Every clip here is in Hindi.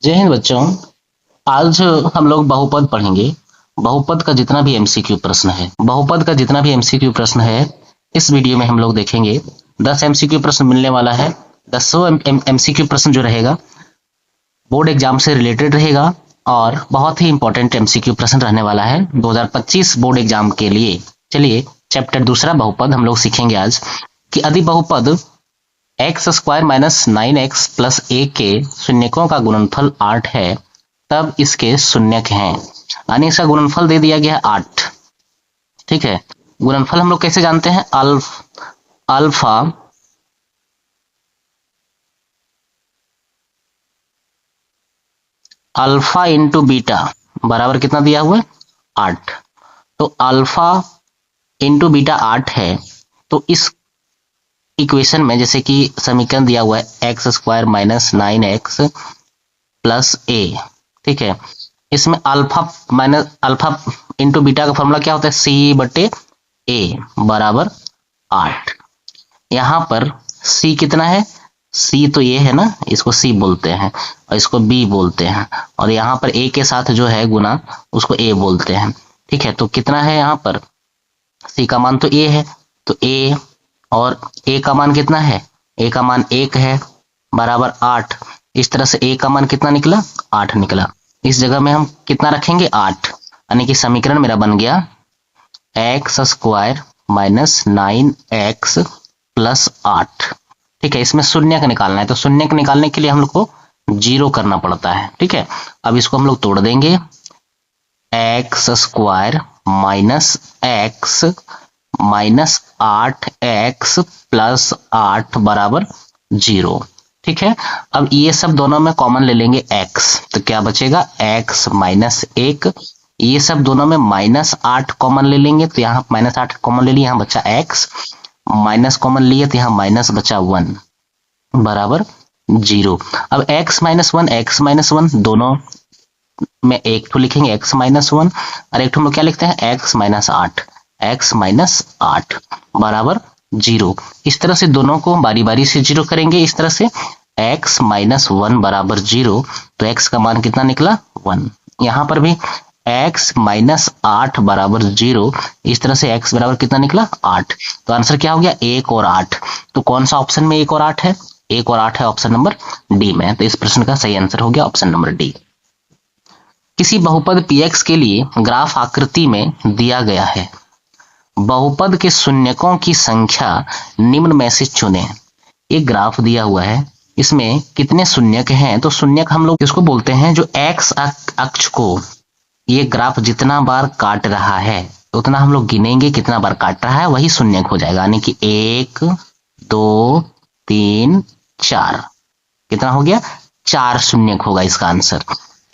जय हिंद बच्चों। आज हम लोग बहुपद पढ़ेंगे। बहुपद का जितना भी एमसीक्यू प्रश्न है, इस वीडियो में हम लोग देखेंगे। 10 एमसीक्यू प्रश्न मिलने वाला है। 10 एमसीक्यू प्रश्न जो रहेगा बोर्ड एग्जाम से रिलेटेड रहेगा और बहुत ही इंपॉर्टेंट एमसीक्यू प्रश्न रहने वाला है 2025 बोर्ड एग्जाम के लिए। चलिए चैप्टर दूसरा बहुपद हम लोग सीखेंगे आज कि यदि बहुपद x square minus 9x plus a के शून्यकों का गुणनफल 8 है तब इसके शून्यक हैं। यानी इसका गुणनफल दे दिया गया 8। ठीक है, गुणनफल हम लोग कैसे जानते हैं? अल्फा इंटू बीटा बराबर कितना दिया हुआ है? 8। तो अल्फा इंटू बीटा 8 है। तो इस इक्वेशन में जैसे कि समीकरण दिया हुआ है x square minus 9x plus a. ठीक है, इसमें अल्फा इंटू बीटा का फॉर्मूला क्या होता है? सी बटे ए बराबर 8। यहां पर सी कितना है? सी तो ये है ना, इसको सी बोलते हैं और इसको बी बोलते हैं, और यहाँ पर ए के साथ जो है गुना उसको ए बोलते हैं। ठीक है, तो कितना है यहाँ पर? सी का मान तो ए है, तो ए और ए का मान कितना है? ए का मान 1 है बराबर 8। इस तरह से ए का मान कितना निकला? 8 निकला। इस जगह में हम कितना रखेंगे? 8। यानी कि समीकरण मेरा बन गया x square minus 9x plus 8। ठीक है, इसमें शून्य का निकालना है, तो शून्य का निकालने के लिए हम लोग को 0 करना पड़ता है। ठीक है, अब इसको हम लोग तोड़ देंगे। X square minus x minus 8x plus 8 बराबर 0। ठीक है, अब ये सब दोनों में कॉमन ले लेंगे x, तो क्या बचेगा? x minus 1। ये सब दोनों में माइनस 8 कॉमन ले लेंगे, तो यहाँ माइनस 8 कॉमन ले लिया, यहाँ बचा x। माइनस कॉमन लिए तो यहाँ माइनस बचा 1 बराबर 0। अब x माइनस 1 दोनों में एक तो लिखेंगे x माइनस 1 और एक तो हम लोग क्या लिखते हैं? x माइनस 8 बराबर 0। इस तरह से दोनों को बारी बारी से 0 करेंगे। इस तरह से x माइनस 1 बराबर 0, तो x का मान कितना निकला? 1। यहाँ पर भी x माइनस 8 बराबर 0। इस तरह से x बराबर कितना निकला? 8। तो आंसर क्या हो गया? 1 और 8। तो कौन सा ऑप्शन में 1 और 8 है? 1 और 8 है ऑप्शन नंबर डी में। तो इस प्रश्न का सही आंसर हो गया ऑप्शन नंबर डी। किसी बहुपद px के लिए ग्राफ आकृति में दिया गया है। बहुपद के शून्यकों की संख्या निम्न में से चुनें। एक ग्राफ दिया हुआ है, इसमें कितने शून्यक हैं? तो शून्यक हम लोग इसको बोलते हैं जो एक्स अक्ष को ये ग्राफ जितना बार काट रहा है उतना हम लोग गिनेंगे कितना बार काट रहा है, वही शून्यक हो जाएगा। यानी कि 1 2 3 4 कितना हो गया? 4 शून्यक होगा इसका आंसर।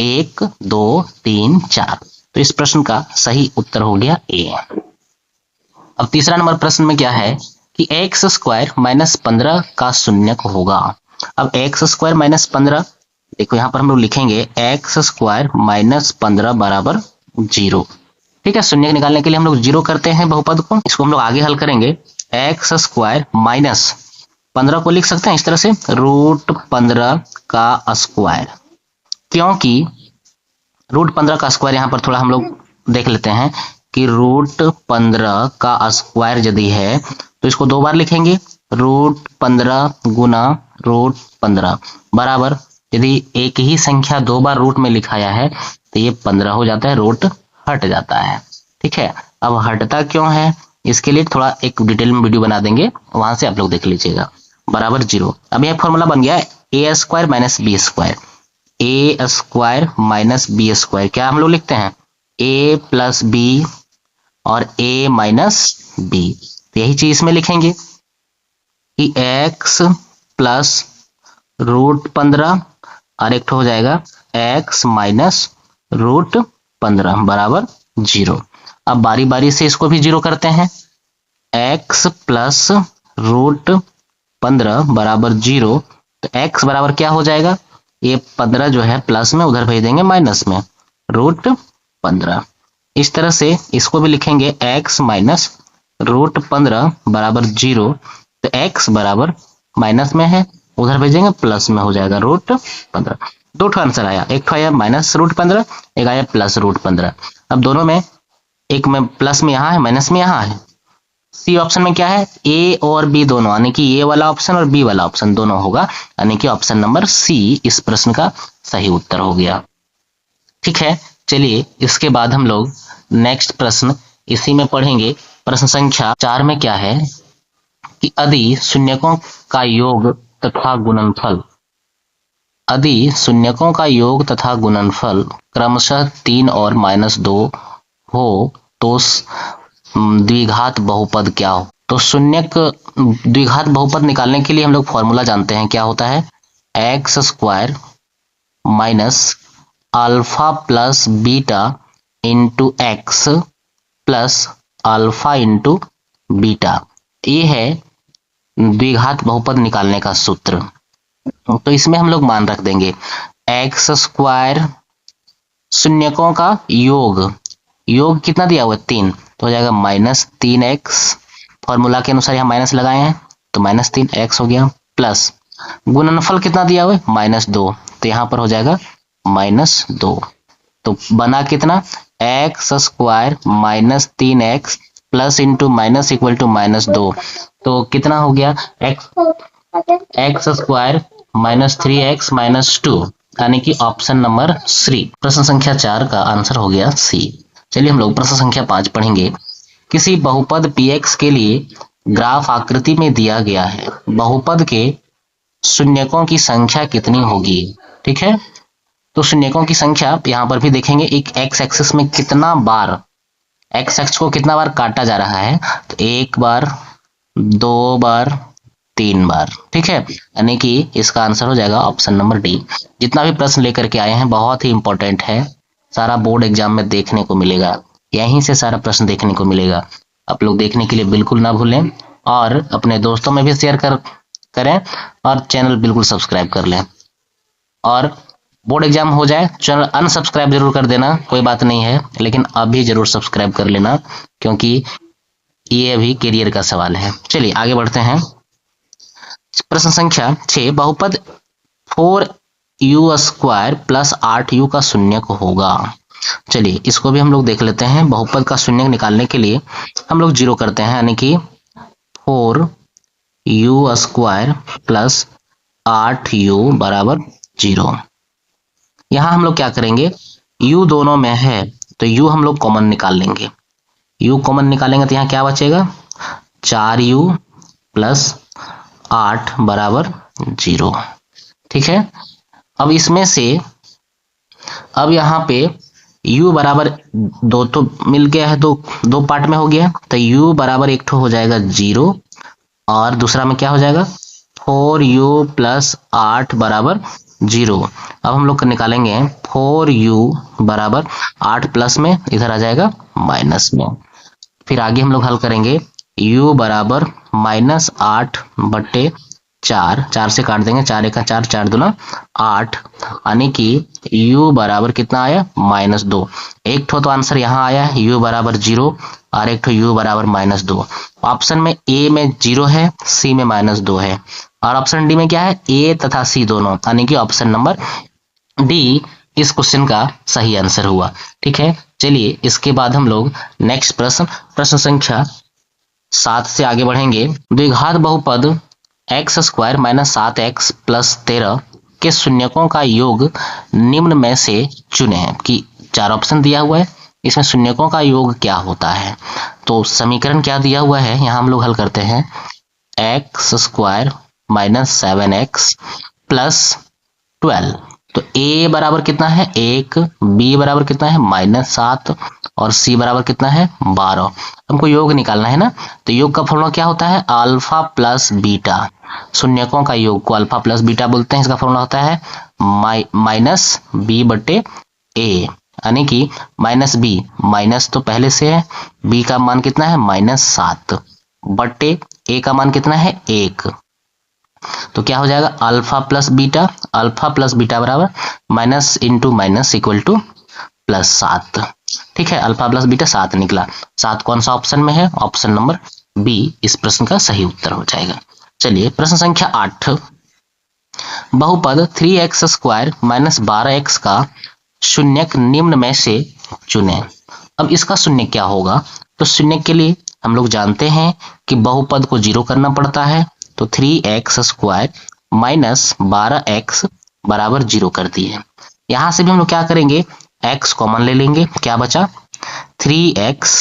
1 2 3 4। तो इस प्रश्न का सही उत्तर हो गया ए। अब तीसरा नंबर प्रश्न में क्या है कि एक्स स्क्वायर माइनस 15 का शून्यक होगा। अब एक्स स्क्वायर माइनस 15, देखो यहाँ पर हम लोग लिखेंगे एक्स स्क्वायर माइनस 15 बराबर 0। ठीक है, शून्यक निकालने के लिए हम लोग 0 करते हैं बहुपद को। इसको हम लोग आगे हल करेंगे। एक्स स्क्वायर माइनस 15 को लिख सकते हैं इस तरह से रूट 15 का स्क्वायर, क्योंकि रूट 15 का स्क्वायर यहाँ पर थोड़ा हम लोग देख लेते हैं कि रूट 15 का स्क्वायर यदि है तो इसको 2 बार लिखेंगे, रूट 15 गुना रूट 15 बराबर, यदि एक ही संख्या 2 बार रूट में लिखाया है तो ये 15 हो जाता है, रूट हट जाता है। ठीक है, अब हटता क्यों है इसके लिए थोड़ा एक डिटेल में वीडियो बना देंगे, वहां से आप लोग देख लीजिएगा। बराबर 0। अब यह फॉर्मूला बन गया ए स्क्वायर माइनस बी स्क्वायर। ए स्क्वायर माइनस बी स्क्वायर क्या हम लोग लिखते हैं? ए प्लस बी और a माइनस बी। तो यही चीज इसमें लिखेंगे कि x प्लस रूट 15 और एक हो जाएगा x माइनस रूट 15 बराबर 0। अब बारी बारी से इसको भी 0 करते हैं। x प्लस रूट 15 बराबर 0, तो x बराबर क्या हो जाएगा? ये 15 जो है प्लस में उधर भेज देंगे माइनस में, रूट 15। इस तरह से इसको भी लिखेंगे x माइनस रूट 15 बराबर 0, तो x बराबर माइनस में है उधर भेजेंगे प्लस में हो जाएगा रूट 15। दो ठो आंसर आया, एक ठो आया -√15, एक आया +√15। अब दोनों में, एक में प्लस में यहाँ है, माइनस में यहाँ है। सी ऑप्शन में क्या है, ए और बी दोनों, यानी कि ए वाला ऑप्शन और बी वाला ऑप्शन दोनों होगा, यानी कि ऑप्शन नंबर सी इस प्रश्न का सही उत्तर हो गया। ठीक है, चलिए इसके बाद हम लोग नेक्स्ट प्रश्न इसी में पढ़ेंगे। प्रश्न संख्या 4 में क्या है कि यदि शून्यकों का योग तथा गुणनफल, यदि शून्यकों का योग तथा गुणनफल क्रमशः 3 और -2 हो तो द्विघात बहुपद क्या हो। तो शून्यक द्विघात बहुपद निकालने के लिए हम लोग फॉर्मूला जानते हैं, क्या होता है, x² minus alpha plus beta into x plus alpha into beta. ये है द्विघात बहुपद निकालने का सूत्र। तो इसमें हम लोग मान रख देंगे x², शून्यकों का योग, योग कितना दिया हुआ है 3, तो हो जाएगा -3x, फॉर्मूला के अनुसार यहाँ माइनस लगाए हैं तो -3x हो गया, प्लस गुणनफल कितना दिया हुआ है -2, तो यहाँ पर हो जाएगा -2। तो बना कितना, x² -3x plus into minus equal to -2, तो कितना हो गया x² -3x -2, यानी कि ऑप्शन नंबर सी, प्रश्न संख्या 4 का आंसर हो गया सी। चलिए हम लोग प्रश्न संख्या 5 पढ़ेंगे। किसी बहुपद px के लिए ग्राफ आकृति में दिया गया है, बहुपद के शून्यकों की संख्या कितनी होगी। ठीक है, तो शून्यकों की संख्या यहाँ पर भी देखेंगे, एक एक्स एक्सिस में कितना बार, एक्स एक्सिस को कितना बार काटा जा रहा है, तो 1 बार, 2 बार, 3 बार। ठीक है, यानी कि इसका आंसर हो जाएगा ऑप्शन नंबर डी। जितना भी प्रश्न लेकर के आए हैं बहुत ही इंपॉर्टेंट है, सारा बोर्ड एग्जाम में देखने को मिलेगा, यहीं से सारा प्रश्न देखने को मिलेगा। आप लोग देखने के लिए बिल्कुल ना भूलें और अपने दोस्तों में भी शेयर करें और चैनल बिल्कुल सब्सक्राइब कर लें। और बोर्ड एग्जाम हो जाए चैनल अनसब्सक्राइब जरूर कर देना, कोई बात नहीं है, लेकिन अभी जरूर सब्सक्राइब कर लेना क्योंकि ये अभी करियर का सवाल है। चलिए आगे बढ़ते हैं। प्रश्न संख्या 6, बहुपद 4u² प्लस 8u का शून्यक होगा। चलिए इसको भी हम लोग देख लेते हैं। बहुपद का शून्यक निकालने के लिए हम लोग 0 करते हैं, यानी कि 4u² प्लस 8u बराबर 0। यहाँ हम लोग क्या करेंगे, u दोनों में है तो u हम लोग कॉमन निकाल लेंगे, u कॉमन निकालेंगे तो यहाँ क्या बचेगा, 4u प्लस 8 बराबर 0। ठीक है, अब इसमें से अब यहाँ पे u बराबर 2 तो मिल गया है, दो पार्ट में हो गया, तो u बराबर एक ठो हो जाएगा 0 और दूसरा में क्या हो जाएगा 4u प्लस 8 बराबर 0। अब हम लोग निकालेंगे 4u बराबर 8 प्लस में इधर आ जाएगा माइनस में, फिर आगे हम लोग हल करेंगे u बराबर -8 बट्टे 4, 4 से काट देंगे, 4 1 4, 4 दूना 8, यानी कि u बराबर कितना आया -2। एक ठो तो आंसर यहाँ आया है u बराबर 0 और एक ठो u बराबर -2। ऑप्शन में a में 0 है, c में -2 है और ऑप्शन डी में क्या है, a तथा c दोनों, यानी कि ऑप्शन नंबर डी इस क्वेश्चन का सही आंसर हुआ। ठीक है, चलिए इसके बाद हम लोग नेक्स्ट प्रश्न संख्या 7 से आगे बढ़ेंगे। द्विघात बहुपद x² -7x प्लस 13 के शून्यकों का योग निम्न में से चुने, कि 4 ऑप्शन दिया हुआ है, इसमें शून्यकों का योग क्या होता है। तो समीकरण क्या दिया हुआ है, यहाँ हम लोग हल करते हैं, x² -7x प्लस 12, तो a बराबर कितना है 1, b बराबर कितना है -7 और c बराबर कितना है 12। हमको योग निकालना है ना, तो योग का फॉर्मूला क्या होता है, अल्फा प्लस बीटा। शून्यकों का योग को अल्फा प्लस बीटा बोलते हैं, इसका फॉर्मूला होता है -b बटे a, यानी कि -b, माइनस तो पहले से है, b का मान कितना है -7 बटे a का मान कितना है 1, तो क्या हो जाएगा अल्फा प्लस बीटा बराबर minus into minus equal to +7। ठीक है, अल्फा प्लस बीटा 7 निकला, 7 कौन सा ऑप्शन में है, ऑप्शन नंबर बी इस प्रश्न का सही उत्तर हो जाएगा। चलिए प्रश्न संख्या 8, बहुपद 3x स्क्वायर माइनस 12x का शून्यक निम्न में से चुनें। अब इसका शून्य क्या होगा? तो शून्य के लिए हम लोग जानते हैं कि बहुपद को जीरो करना पड़ता है, तो 3x स्क्वायर माइनस 12x बराबर जीरो कर दिए। यहां से भी हम लोग क्या करेंगे, x कॉमन ले लेंगे, क्या बचा 3x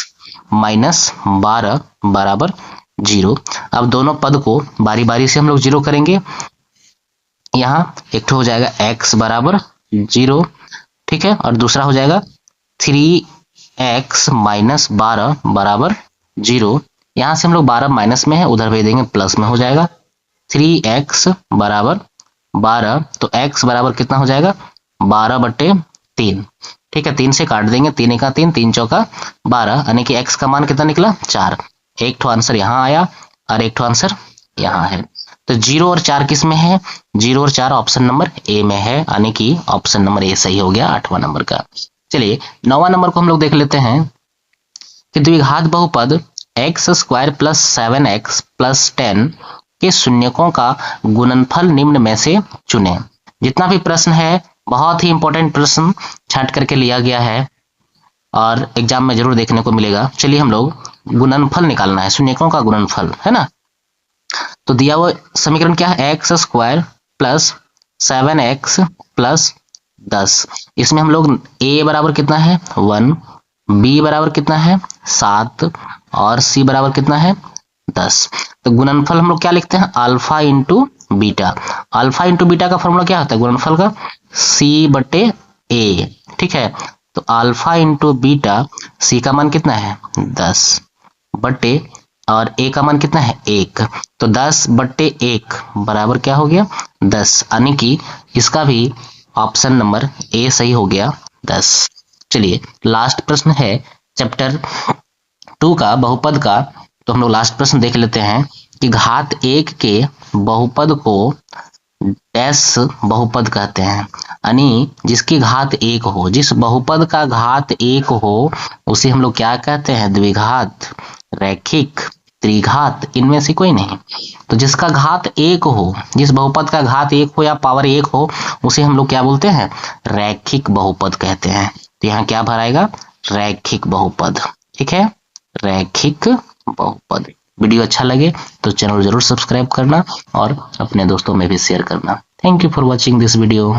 माइनस 12 बराबर जीरो। अब दोनों पद को बारी बारी से हम लोग जीरो करेंगे। यहाँ एक तो हो जाएगा x बराबर जीरो, ठीक है, और दूसरा हो जाएगा 3x माइनस 12 बराबर जीरो। यहां से हम लोग 12 माइनस में है, उधर भेज देंगे प्लस में हो जाएगा 3x बराबर 12, तो x बराबर कितना हो जाएगा 12/3, ठीक है, 3 से काट देंगे, 3 का 3, 3 चौका 12, यानी कि x का मान कितना निकला 4। एक ठो आंसर यहाँ आया और एक ठो आंसर यहाँ है। तो 0 और 4 किस में है? 0 और 4 ऑप्शन नंबर ए में है, यानी कि ऑप्शन नंबर ए सही हो गया 8वां नंबर का। चलिए 9वां नंबर को हम लोग देख लेते हैं कि द्विघात बहुपद x square plus 7x plus 10 के शून्यकों का गुणनफल निम्न में से चुने। जितना भी प्रश्न है बहुत ही इंपॉर्टेंट प्रश्न छांट करके लिया गया है और एग्जाम में जरूर देखने को मिलेगा। चलिए हम लोग गुणनफल निकालना है, शून्यकों का गुणनफल, है ना। तो दिया हुआ समीकरण क्या है, x square plus 7x plus 10। इसमें हम लोग a बराबर कितना है 1, b बराबर कितना है 7 और c बराबर कितना है 10। तो गुणनफल हम लोग क्या लिखते हैं, alpha into beta. Alpha into beta का फॉर्मूला क्या होता है गुणनफल का, c/a, ठीक है। तो अल्फा इंटू बीटा, c का मान कितना है 10 बटे और a का मान कितना है 1, तो 10/1 बराबर क्या हो गया 10, यानी कि इसका भी ऑप्शन नंबर ए सही हो गया 10। चलिए लास्ट प्रश्न है चैप्टर 2 का बहुपद का, तो हम लोग लास्ट प्रश्न देख लेते हैं कि घात 1 के बहुपद को डैश बहुपद कहते हैं, यानी जिसकी घात 1 हो, जिस बहुपद का घात 1 हो उसे हम लोग क्या कहते हैं, द्विघात, रैखिक, त्रिघात, इनमें से कोई नहीं। तो जिसका घात 1 हो, जिस बहुपद का घात 1 हो या पावर 1 हो उसे हम लोग क्या बोलते हैं, रैखिक बहुपद कहते हैं। तो यहाँ क्या भराएगा, रैखिक बहुपद, ठीक है, रैखिक बहुपद। वीडियो अच्छा लगे तो चैनल जरूर सब्सक्राइब करना और अपने दोस्तों में भी शेयर करना। Thank you for watching this video.